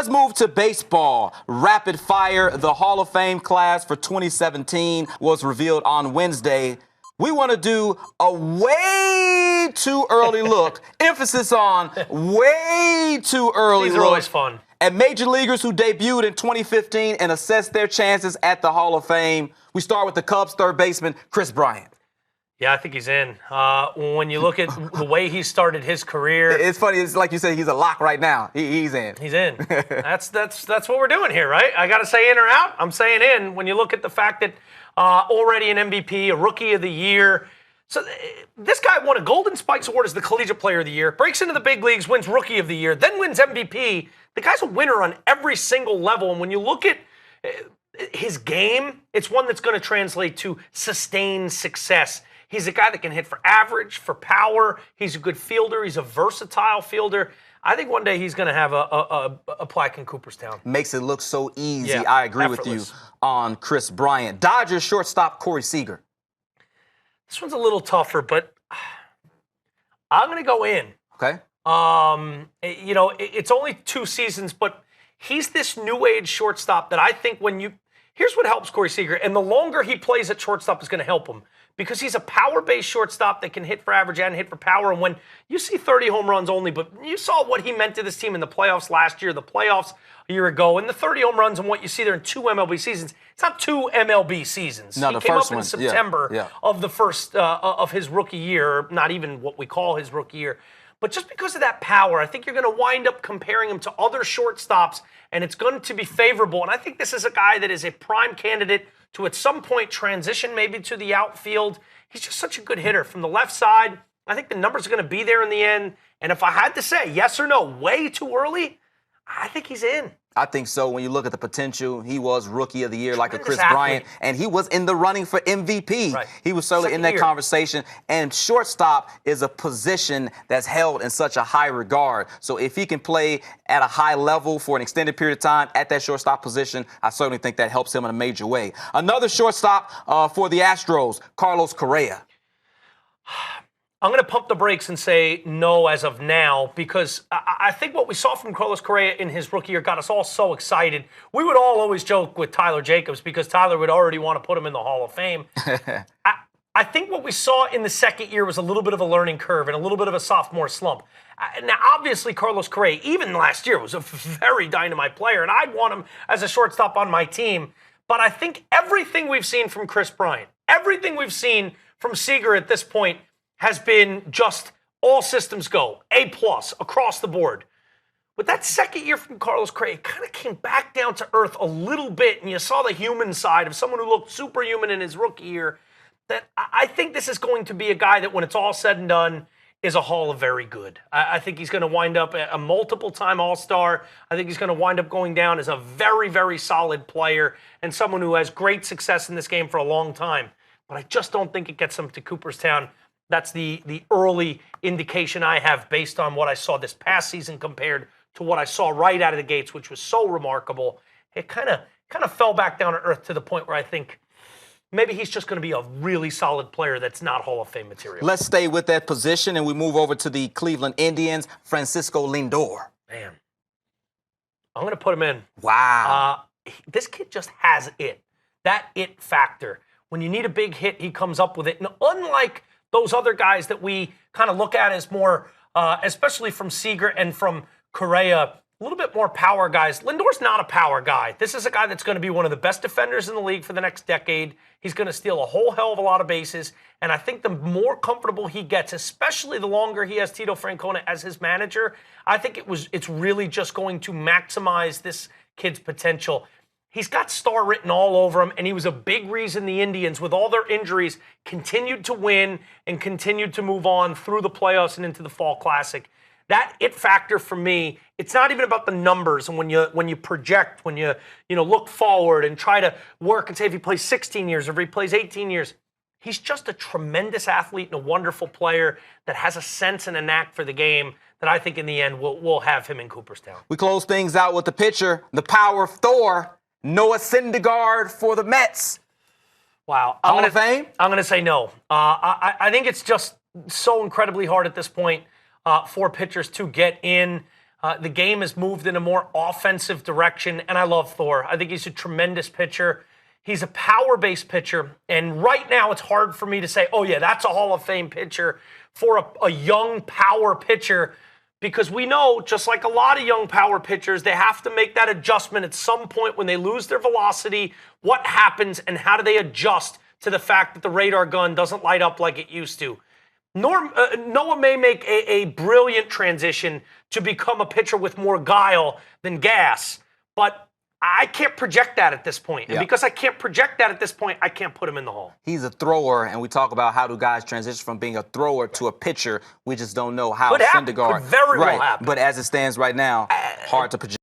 Let's move to baseball. Rapid fire. The Hall of Fame class for 2017 was revealed on Wednesday. We want to do a way too early look. Emphasis on way too early These look. are always fun. At major leaguers who debuted in 2015 and assessed their chances at the Hall of Fame. We start with the Cubs third baseman, Kris Bryant. Yeah, I think he's in. When you look at the way he started his career, it's funny. It's like you said, he's a lock right now. He's in. He's in. That's what we're doing here, right? I got to say in or out. I'm saying in. When you look at the fact that already an MVP, a Rookie of the Year. So this guy won a Golden Spikes Award as the Collegiate Player of the Year, breaks into the big leagues, wins Rookie of the Year, then wins MVP. The guy's a winner on every single level. And when you look at his game, it's one that's going to translate to sustained success. He's a guy that can hit for average, for power. He's a good fielder. He's a versatile fielder. I think one day he's going to have a plaque in Cooperstown. Makes it look so easy. Yeah, I agree effortless. with you on Kris Bryant. Dodgers shortstop Corey Seager. This one's a little tougher, but I'm going to go in. Okay. It's only 2 seasons, but he's this new age shortstop that I think here's what helps Corey Seager, and the longer he plays at shortstop is going to help him. Because he's a power-based shortstop that can hit for average and hit for power. And when you see 30 home runs only, but you saw what he meant to this team in the playoffs last year, the playoffs a year ago, and the 30 home runs and what you see there in 2 MLB seasons. It's not 2 MLB seasons. No, he the came first up in one, September of the first of his rookie year, not even what we call his rookie year. But just because of that power, I think you're going to wind up comparing him to other shortstops, and it's going to be favorable. And I think this is a guy that is a prime candidate to at some point transition maybe to the outfield. He's just such a good hitter from the left side. I think the numbers are going to be there in the end. And if I had to say yes or no, way too early, I think he's in. I think so. When you look at the potential, he was Rookie of the Year like a Kris athlete. Bryant, and he was in the running for MVP. Right. He was certainly in that conversation. And shortstop is a position that's held in such a high regard. So if he can play at a high level for an extended period of time at that shortstop position, I certainly think that helps him in a major way. Another shortstop for the Astros, Carlos Correa. I'm going to pump the brakes and say no as of now, because I think what we saw from Carlos Correa in his rookie year got us all so excited. We would all always joke with Tyler Jacobs because Tyler would already want to put him in the Hall of Fame. I think what we saw in the second year was a little bit of a learning curve and a little bit of a sophomore slump. Now, obviously, Carlos Correa, even last year, was a very dynamite player, and I'd want him as a shortstop on my team. But I think everything we've seen from Kris Bryant, everything we've seen from Seager at this point, has been just all systems go, A+ across the board. With that second year from Carlos Correa, it kind of came back down to earth a little bit, and you saw the human side of someone who looked superhuman in his rookie year. That I think this is going to be a guy that, when it's all said and done, is a Hall of Very Good. I think he's going to wind up a multiple-time All-Star. I think he's going to wind up going down as a very, very solid player and someone who has great success in this game for a long time. But I just don't think it gets him to Cooperstown. That's the early indication I have based on what I saw this past season compared to what I saw right out of the gates, which was so remarkable. It kind of fell back down to earth to the point where I think maybe he's just going to be a really solid player that's not Hall of Fame material. Let's stay with that position, and we move over to the Cleveland Indians, Francisco Lindor. Man, I'm going to put him in. Wow. This kid just has it. That it factor. When you need a big hit, he comes up with it. And unlike those other guys that we kind of look at as more, especially from Seager and from Correa, a little bit more power guys. Lindor's not a power guy. This is a guy that's going to be one of the best defenders in the league for the next decade. He's going to steal a whole hell of a lot of bases. And I think the more comfortable he gets, especially the longer he has Tito Francona as his manager, I think it's really just going to maximize this kid's potential. He's got star written all over him, and he was a big reason the Indians, with all their injuries, continued to win and continued to move on through the playoffs and into the Fall Classic. That it factor for me, it's not even about the numbers. And when you project, when you look forward and try to work and say if he plays 16 years or if he plays 18 years, he's just a tremendous athlete and a wonderful player that has a sense and a knack for the game that I think in the end we'll have him in Cooperstown. We close things out with the pitcher, the power of Thor, Noah Syndergaard for the Mets. Wow. Hall of Fame? I'm going to say no. I think it's just so incredibly hard at this point for pitchers to get in. The game has moved in a more offensive direction, and I love Thor. I think he's a tremendous pitcher. He's a power-based pitcher, and right now it's hard for me to say, oh, yeah, that's a Hall of Fame pitcher for a young power pitcher, because we know, just like a lot of young power pitchers, they have to make that adjustment at some point when they lose their velocity. What happens, and how do they adjust to the fact that the radar gun doesn't light up like it used to? Noah may make a brilliant transition to become a pitcher with more guile than gas, but I can't project that at this point. And because I can't project that at this point, I can't put him in the Hall. He's a thrower, and we talk about how do guys transition from being a thrower to a pitcher. We just don't know how Could happen. Syndergaard. Could very well happen. But as it stands right now, hard to project.